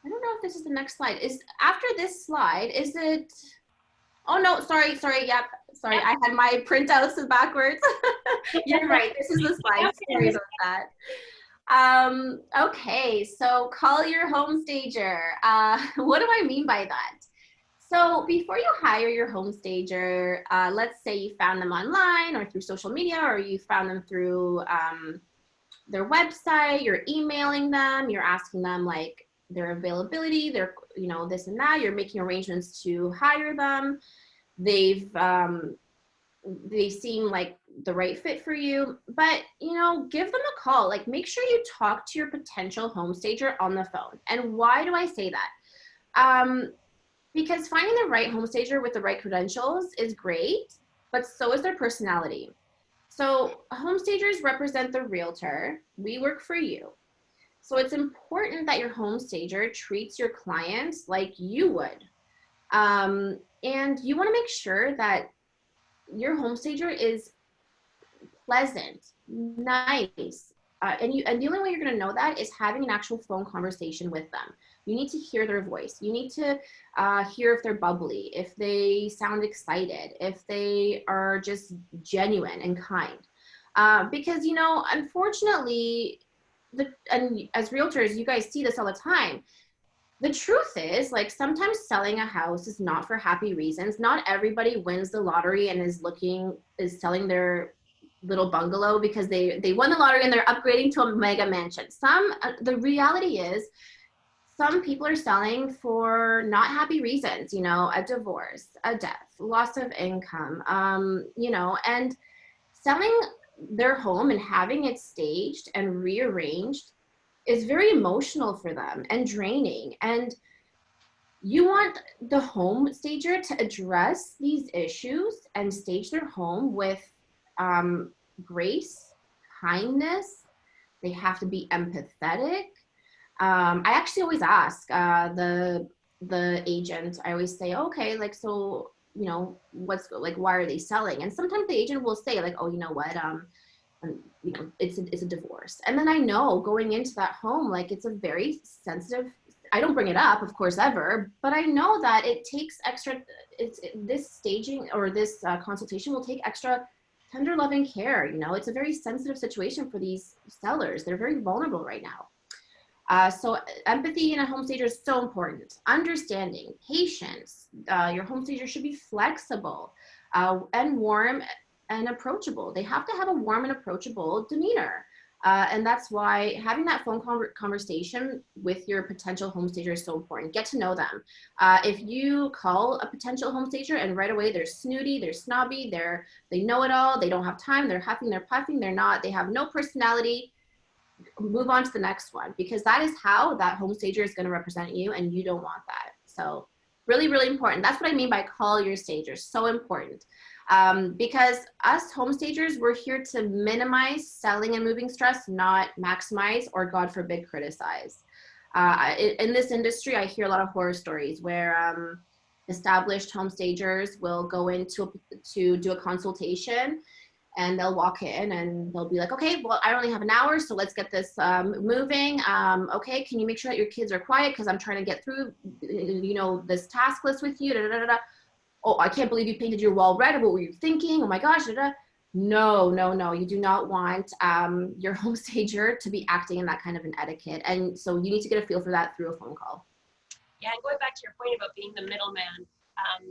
know if this is the next slide. Is after this slide, is it? Oh no, sorry. Yep. Sorry, I had my printouts backwards. You're right. This is the slide. Sorry about that. Okay, so call your home stager. What do I mean by that? So before you hire your home stager, let's say you found them online or through social media, or you found them through their website, you're emailing them, you're asking them like their availability, their, you know, this and that, you're making arrangements to hire them. They seem like the right fit for you, but, you know, give them a call. Like, make sure you talk to your potential home stager on the phone. And why do I say that? Because finding the right home stager with the right credentials is great, but so is their personality. So home stagers represent the realtor. We work for you. So it's important that your home stager treats your clients like you would. And you want to make sure that your home stager is pleasant, nice. And the only way you're going to know that is having an actual phone conversation with them. You need to hear their voice. You need to hear if they're bubbly, if they sound excited, if they are just genuine and kind. Because, you know, unfortunately, and as realtors, you guys see this all the time. The truth is, like, sometimes selling a house is not for happy reasons. Not everybody wins the lottery and is selling their little bungalow because they won the lottery and they're upgrading to a mega mansion. The reality is, some people are selling for not happy reasons, you know, a divorce, a death, loss of income, you know, and selling their home and having it staged and rearranged is very emotional for them and draining. And you want the home stager to address these issues and stage their home with grace, kindness. They have to be empathetic. I actually always ask the agent. I always say, okay, like, so, you know, why are they selling? And sometimes the agent will say, like, oh, you know what, you know, it's a divorce. And then I know going into that home, like, it's a very sensitive, I don't bring it up, of course, ever, but I know that it takes extra, this staging or this consultation will take extra tender loving care. You know, it's a very sensitive situation for these sellers. They're very vulnerable right now. So empathy in a home stager is so important. Understanding, patience. Your home stager should be flexible and warm and approachable. They have to have a warm and approachable demeanor. And that's why having that phone conversation with your potential home stager is so important. Get to know them. If you call a potential home stager and right away they're snooty, they're snobby, they know it all, they don't have time, they're huffing, they're puffing, they have no personality, move on to the next one, because that is how that home stager is going to represent you, and you don't want that. So really, really important. That's what I mean by call your stagers. So important. Because us home stagers, we're here to minimize selling and moving stress, not maximize or, God forbid, criticize. In this industry, I hear a lot of horror stories where Established home stagers will go in to do a consultation, and they'll walk in and they'll be like, okay, well, I only have an hour, so let's get this moving. Okay, can you make sure that your kids are quiet because I'm trying to get through, this task list with you. Da, da, da, da. Oh, I can't believe you painted your wall red. What were you thinking? Oh my gosh. Da, da. No, no, no. You do not want your home stager to be acting in that kind of an etiquette. And so you need to get a feel for that through a phone call. Yeah, and going back to your point about being the middleman,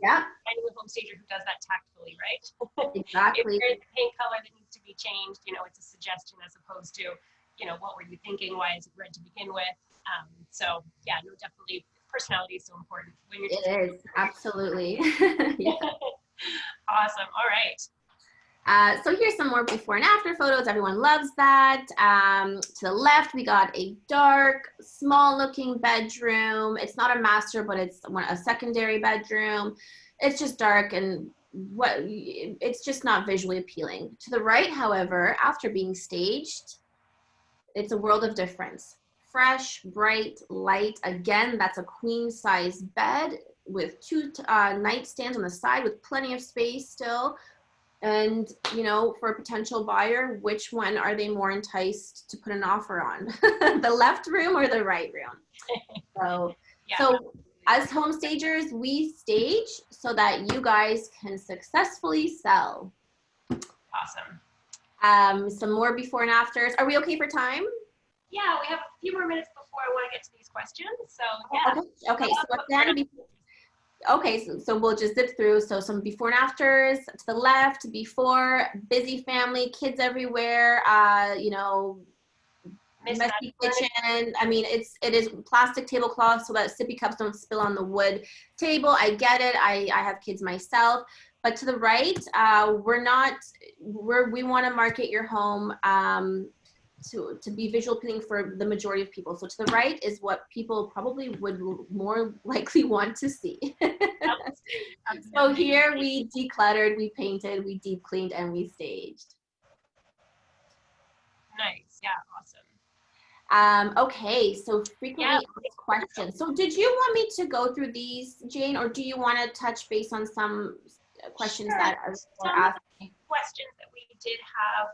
Yeah, finding a home stager who does that tactfully, right? If exactly. there's a paint color that needs to be changed, it's a suggestion as opposed to, what were you thinking? Why is it red to begin with? So yeah, no, definitely personality is so important when you're just. It is, absolutely. Yeah. Awesome. All right. So here's some more before and after photos. Everyone loves that. To the left, we got a dark, small looking bedroom. It's not a master, but it's a secondary bedroom. It's just dark and it's just not visually appealing. To the right, however, after being staged, it's a world of difference. Fresh, bright, light. Again, that's a queen size bed with two nightstands on the side with plenty of space still. And, for a potential buyer, which one are they more enticed to put an offer on? The left room or the right room? So, Yeah. so as home stagers, we stage so that you guys can successfully sell. Awesome. Some more before and afters. Are we okay for time? Yeah, we have a few more minutes before I want to get to these questions. So yeah. Okay. So then, okay, so we'll just zip through. So some before and afters. To the left, before, busy family, kids everywhere, messy kitchen. I mean, it is plastic tablecloth so that sippy cups don't spill on the wood table. I get it. I have kids myself. But to the right, we want to market your home to be visual appealing for the majority of people. So to the right is what people probably would more likely want to see. So here we decluttered, we painted, we deep cleaned, and we staged. Nice. Yeah. Awesome. Okay, so frequently asked questions. So did you want me to go through these, Jane, or do you want to touch base on some questions that are asked? Questions that we did have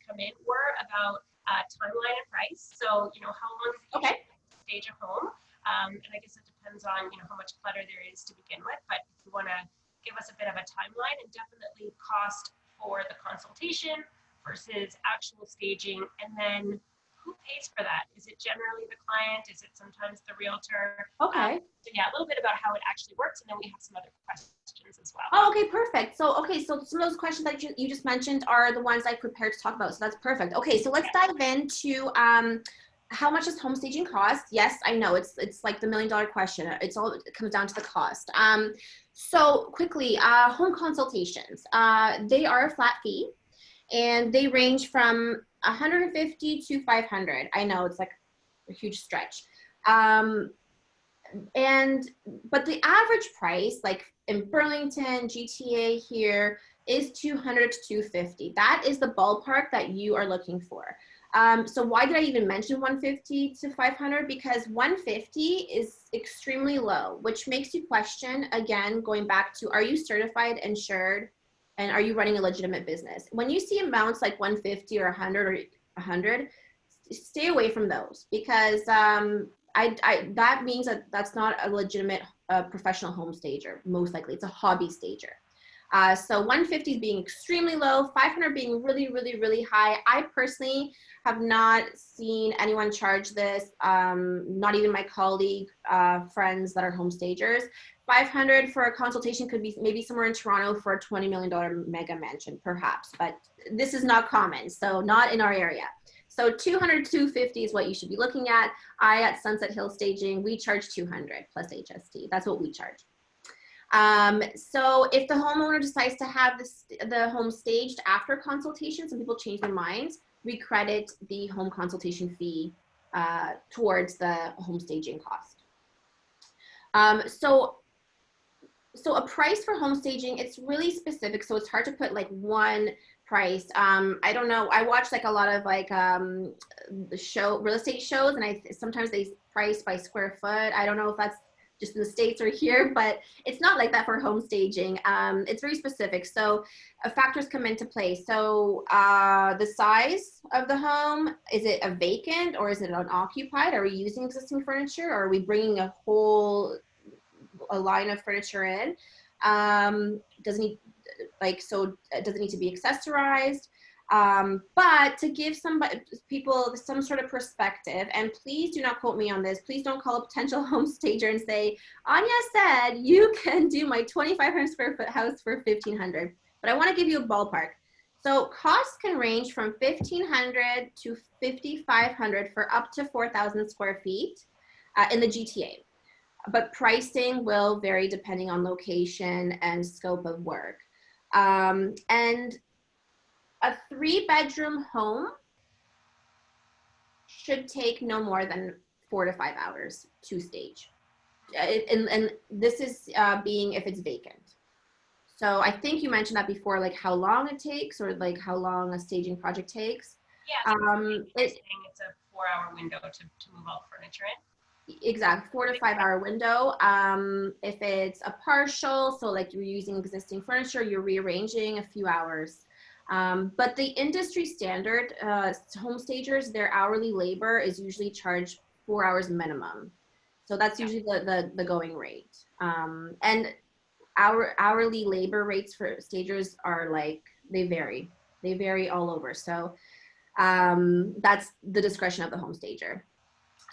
come in were about timeline and price. So, how long does it stage a home? And I guess it depends on, how much clutter there is to begin with. But if you want to give us a bit of a timeline, and definitely cost for the consultation versus actual staging, and then who pays for that? Is it generally the client? Is it sometimes the realtor? Okay. So yeah, a little bit about how it actually works, and then we have some other questions as well. Oh, okay, perfect. So some of those questions that you just mentioned are the ones I prepared to talk about. So that's perfect. Okay, so let's dive into how much does home staging cost? Yes, I know it's like the $1 million question. It comes down to the cost. So quickly, home consultations. They are a flat fee, and they range from $150 to $500. I know it's like a huge stretch. But the average price, like in Burlington, GTA here, is $200 to $250. That is the ballpark that you are looking for. So why did I even mention $150 to $500? Because $150 is extremely low, which makes you question, again, going back to, are you certified, insured, and are you running a legitimate business? When you see amounts like $150 or $100, stay away from those, because that means that that's not a legitimate professional home stager. Most likely, it's a hobby stager. So 150 is being extremely low, 500 being really, really, really high. I personally have not seen anyone charge this, not even my colleague friends that are home stagers. 500 for a consultation could be maybe somewhere in Toronto for a $20 million mega mansion, perhaps, but this is not common, so not in our area. So 200 to 250 is what you should be looking at. At Sunset Hill Staging, we charge 200 plus HST. That's what we charge. So if the homeowner decides to have the home staged after consultation, some people change their minds, we credit the home consultation fee towards the home staging cost. So a price for home staging, it's really specific, so it's hard to put like one price. I don't know. I watch like a lot of like real estate shows, and sometimes they price by square foot. I don't know if that's just in the States or here, but it's not like that for home staging. It's very specific. So factors come into play. So the size of the home, is it a vacant or is it unoccupied? Are we using existing furniture or are we bringing a line of furniture in? Does it need, does it need to be accessorized? But to give people some sort of perspective, and please do not quote me on this, please don't call a potential home stager and say, Anya said you can do my 2,500 square foot house for 1,500. But I want to give you a ballpark. So costs can range from 1,500 to 5,500 for up to 4,000 square feet in the GTA. But pricing will vary depending on location and scope of work. And a 3-bedroom home should take no more than 4 to 5 hours to stage. And this is being if it's vacant. So I think you mentioned that before, like how long it takes or like how long a staging project takes. Yeah, so it's a 4-hour window to move all the furniture in. Exactly, 4 to 5 hour window. If it's a partial, so like you're using existing furniture, you're rearranging a few hours. But the industry standard, home stagers, their hourly labor is usually charged 4 hours minimum. So that's usually the going rate. And our hourly labor rates for stagers are like, they vary all over. So that's the discretion of the home stager.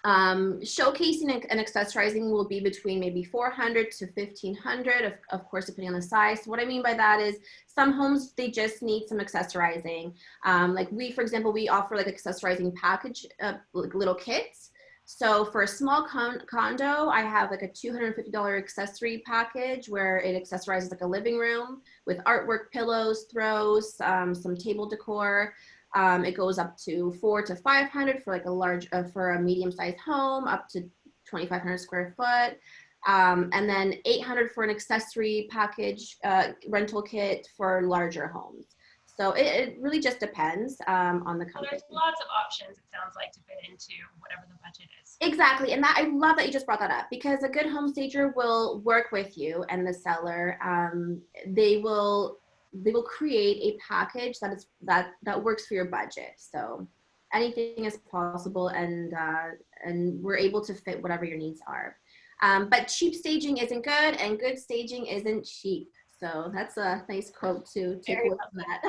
Showcasing and accessorizing will be between maybe 400 to 1,500, of course, depending on the size. So what I mean by that is some homes, they just need some accessorizing. Like for example, we offer like accessorizing package, like little kits. So for a small condo, I have like a $250 accessory package where it accessorizes like a living room with artwork, pillows, throws, some table decor. It goes up to 400 to 500 for like for a medium-sized home, up to 2,500 square foot, and then 800 for an accessory package rental kit for larger homes. So it really just depends on the company. So there's lots of options, it sounds like, to fit into whatever the budget is. Exactly, and I love that you just brought that up because a good home stager will work with you and the seller. They will create a package that works for your budget. So anything is possible, and we're able to fit whatever your needs are. But cheap staging isn't good, and good staging isn't cheap. So that's a nice quote to take away from that.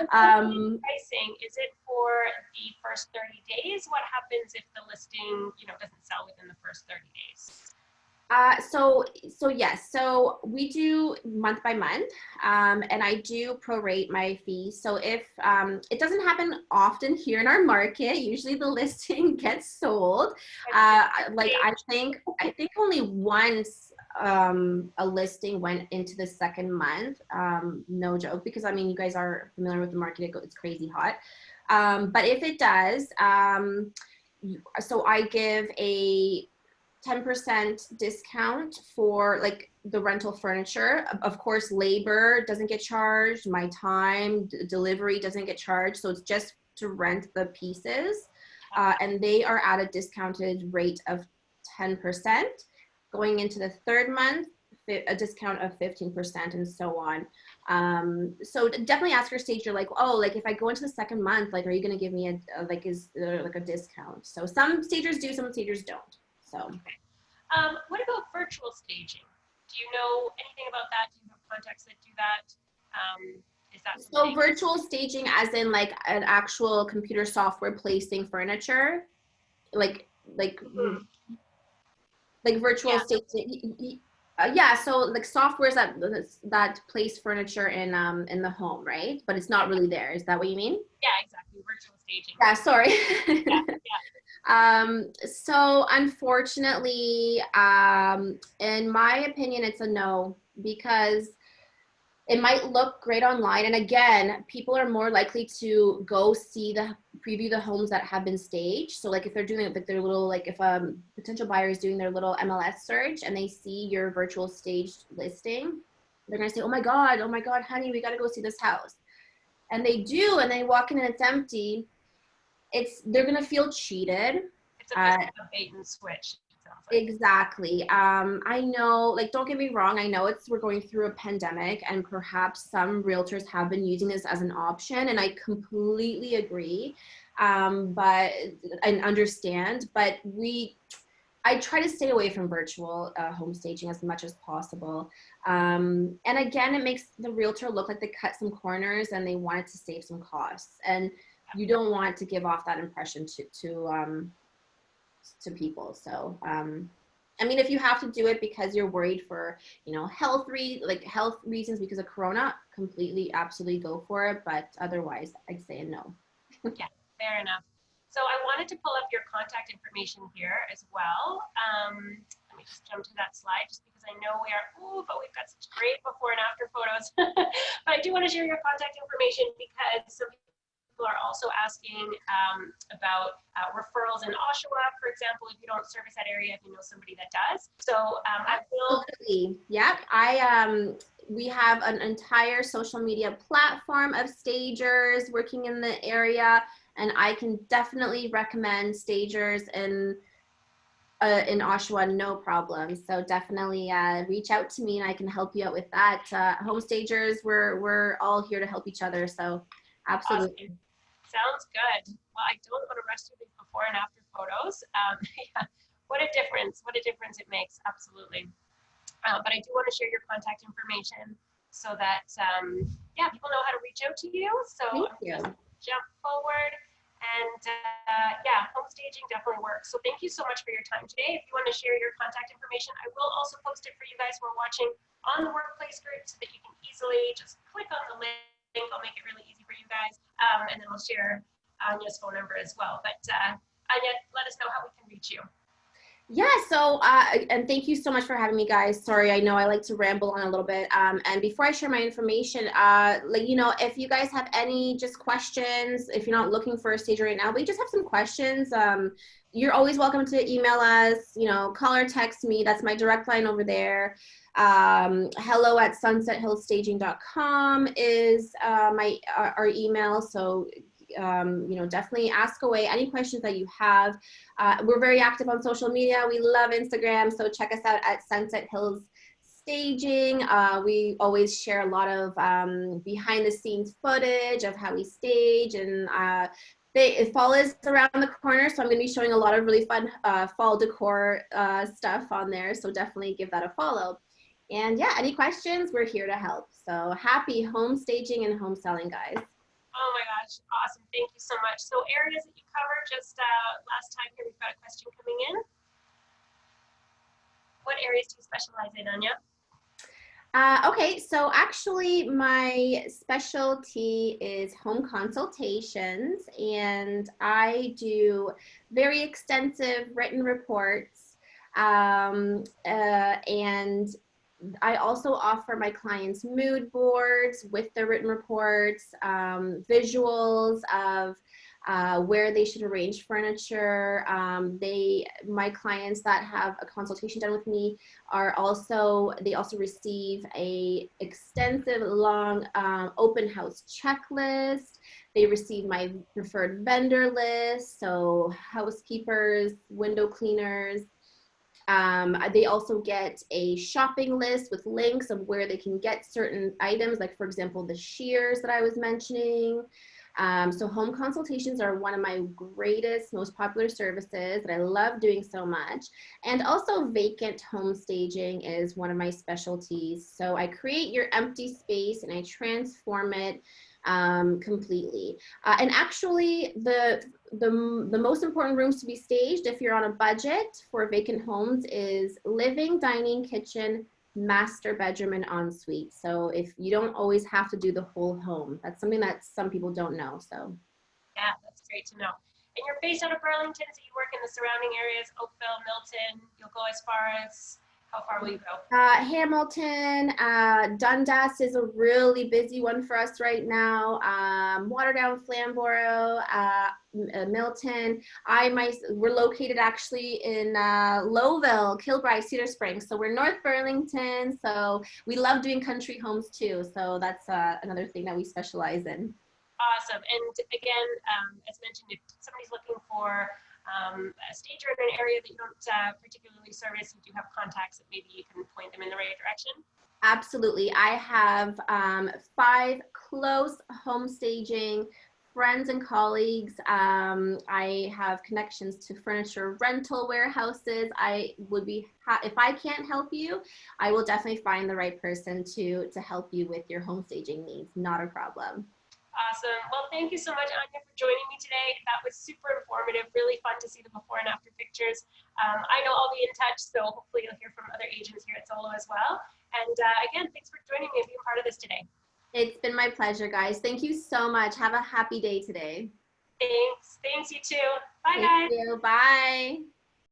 Pricing, is it for the first 30 days? What happens if the listing, doesn't sell within the first 30 days? So yes, so we do month by month, and I do prorate my fees. So if it doesn't happen often here in our market, usually the listing gets sold. Like I think only once a listing went into the second month, no joke, because I mean you guys are familiar with the market, it's crazy hot. But if it does, so I give a 10% discount for like the rental furniture. Of course, labor doesn't get charged. My time, delivery doesn't get charged. So it's just to rent the pieces. And they are at a discounted rate of 10%. Going into the third month, a discount of 15% and so on. So definitely ask your stager, like, oh, like if I go into the second month, like, are you going to give me is there like a discount? So some stagers do, some stagers don't. So, what about virtual staging? Do you know anything about that? Do you have contacts that do that? Is that so virtual staging, as in like an actual computer software placing furniture, like virtual staging? Yeah. So like softwares that place furniture in the home, right? But it's not really there. Is that what you mean? Yeah, exactly. Virtual staging. Yeah. Sorry. Yeah. So unfortunately, in my opinion, it's a no, because it might look great online. And again, people are more likely to go preview the homes that have been staged. So like if they're doing like their little, like if a potential buyer is doing their little MLS search and they see your virtual staged listing, they're going to say, oh my God, honey, we got to go see this house. And they do, and they walk in and it's empty. They're gonna feel cheated. It's a bit of a bait and switch. sounds like. Exactly. I know, like, don't get me wrong. I know we're going through a pandemic and perhaps some realtors have been using this as an option, and I completely agree. But and understand, but I try to stay away from virtual home staging as much as possible. And again, it makes the realtor look like they cut some corners and they wanted to save some costs. And you don't want to give off that impression to people. So, I mean, if you have to do it because you're worried for, health reasons because of Corona, completely, absolutely go for it. But otherwise, I'd say no. Yeah, fair enough. So I wanted to pull up your contact information here as well. Let me just jump to that slide just because I know but we've got such great before and after photos. But I do want to share your contact information because some people are also asking about referrals in Oshawa, for example, if you don't service that area, if you know somebody that does. So I will. Absolutely. Yep. We have an entire social media platform of stagers working in the area, and I can definitely recommend stagers in Oshawa, no problem. So definitely reach out to me and I can help you out with that. Home stagers, we're all here to help each other. So absolutely. Awesome. Sounds good. Well, I don't want to rush through these before and after photos. Yeah, what a difference! What a difference it makes. Absolutely. But I do want to share your contact information so that yeah, people know how to reach out to you. So Thank I'm you. just jump forward. And yeah, home staging definitely works. So thank you so much for your time today. If you want to share your contact information, I will also post it for you guys who are watching on the workplace group so that you can easily just click on the link. I'll make it really easy for you guys. And then I'll share Anya's phone number as well. But Anya, let us know how we can reach you. Yeah, so, and thank you so much for having me, guys. Sorry, I know I like to ramble on a little bit. And before I share my information, if you guys have any just questions, if you're not looking for a stager right now, but you just have some questions, you're always welcome to email us, call or text me. That's my direct line over there. hello@sunsethillstaging.com is our email. So, definitely ask away any questions that you have. We're very active on social media. We love Instagram, so check us out at Sunset Hills Staging. We always share a lot of behind the scenes footage of how we stage, and fall is around the corner, so I'm going to be showing a lot of really fun fall decor stuff on there, so definitely give that a follow. And yeah, any questions, we're here to help. So happy home staging and home selling, guys. Oh my gosh, awesome. Thank you so much. So areas that you covered just last time here, we've got a question coming in. What areas do you specialize in, Anya? Okay, so actually my specialty is home consultations, and I do very extensive written reports, and I also offer my clients mood boards with their written reports, visuals of where they should arrange furniture. My clients that have a consultation done with me they also receive a extensive, long open house checklist. They receive my preferred vendor list, so housekeepers, window cleaners. They also get a shopping list with links of where they can get certain items, like for example, the shears that I was mentioning. So home consultations are one of my greatest, most popular services that I love doing so much. And also vacant home staging is one of my specialties. So I create your empty space and I transform it completely. And actually the most important rooms to be staged if you're on a budget for vacant homes is living, dining, kitchen, master bedroom, and ensuite. So if you don't always have to do the whole home, that's something that some people don't know. So yeah, that's great to know. And you're based out of Burlington, so you work in the surrounding areas, Oakville, Milton. You'll go as far as, how far will you go? Hamilton, Dundas is a really busy one for us right now. Waterdown, Flamborough, Milton. We're located actually in Lowville, Kilbride, Cedar Springs. So we're North Burlington. So we love doing country homes too. So that's another thing that we specialize in. Awesome. And again, as mentioned, if somebody's looking for a stager in an area that you don't particularly service, you do have contacts that maybe you can point them in the right direction? Absolutely. I have 5 close home staging friends and colleagues. I have connections to furniture rental warehouses. I would be, if I can't help you, I will definitely find the right person to help you with your home staging needs. Not a problem. Awesome. Well, thank you so much, Anya, for joining me today. That was super informative, really fun to see the before and after pictures. I know I'll be in touch, so hopefully you'll hear from other agents here at Zolo as well. And again, thanks for joining me and being part of this today. It's been my pleasure, guys. Thank you so much. Have a happy day today. Thanks. Thanks, you too. Bye, Thank guys. you. Bye.